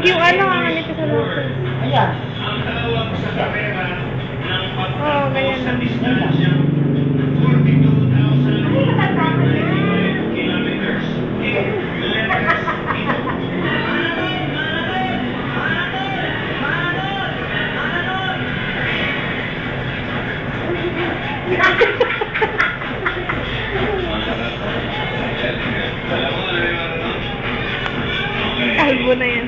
yung ano, nandito sa loob. Ayan. Oo, ganyan lang. Kalbo na yan.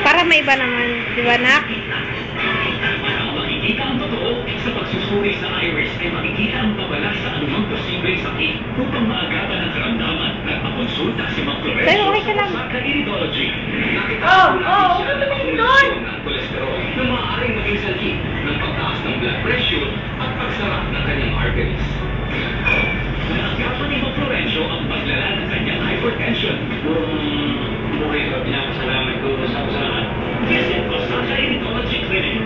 Para may iba naman, di ba, nak? Makikita ang totoo sa pagsusuri sa iris ay makikita ang babala sa anumang posibleng sakit upang maagapan ang karamdaman at makonsulta si Mang Florencio Pero okay ka lang. sa iridology. Huwag ka tumingin doon! Ng kolesterol na maaaring maging sanhi ng pagtaas ng blood pressure at pagsara ng kanyang arteries. Naagapan ni Mang Florencio ang paglala ng kanyang hypertension. Buhay ka, pinapasalamat ko sa usahan. Visit ko sa iridology clinic.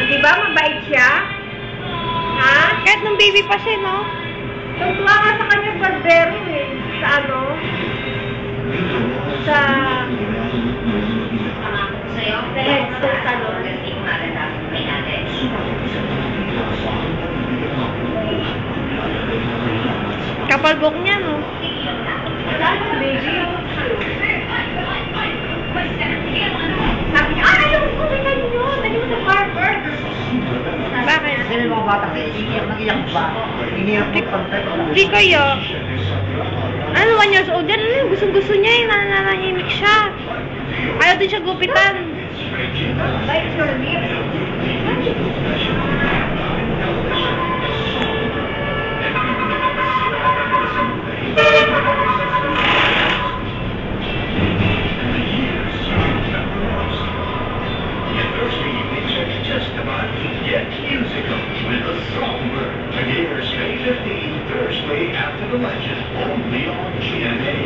Diba mabait siya? Ha? Kahit nung baby pa siya, no? Tutuwa ka sa kanyang barbero eh. Sa ano? Sa... Sa'yo? Sa head salon. Hindi ko malalaman may natin. Kapal book niya, no? Wala na, baby. Sabi niya, ayaw ko sa kanyo. Ayaw sa barber. Bakit? Kasi may mga bata kayo, nag-iyak ba? Iniyak mo pantay. Di kayo. Ano, 1 years old yan? Ano, gusto niya eh. Nananahimik siya. Ayaw din siya gupitan. Bite your lips. Just about get musical with a songbird. Against May 15th, Thursday after the legend, only on GMA.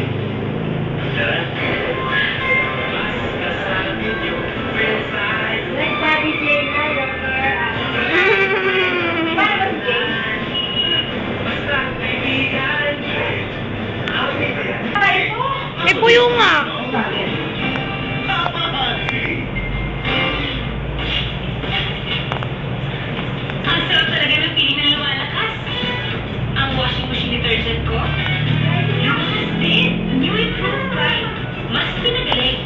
Nag-daddy Jay na, Dr. Bakit Jay? Ay po! May puyo nga. Ang sarap talaga ng piling na lumalakas. Ang washing machine detergent ko. Lukas din. New improved pride. Mas pinagaling.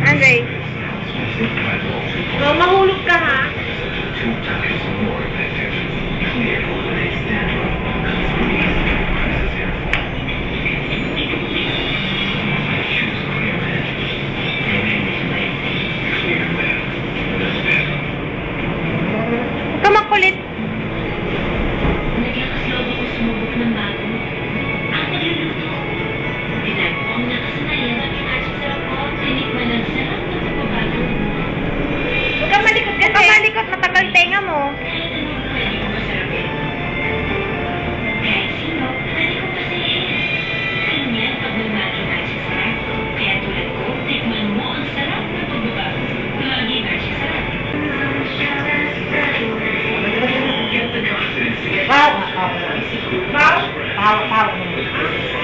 Andre. No, mahulog ka ha. Huwag ka makulit. Naglakas loob ako sumubok ng bago. Ang nagluluto. Tinago ang nakasanayan ng magic sarap ko. Tinikman ang sarap ng pagbabago. Huwag ka malikot Huwag kasi. ka malikot, matagal tenga mo. Kahit anong pwede ko masarapin. Kahit sino, pwede ko pasahin. Ganyan pag may magic sarap. Kaya tulad ko, tikman mo ang sarap ng pagbabago. Lagi magic sarap. Get the confidence to get Wow! Wow! Wow!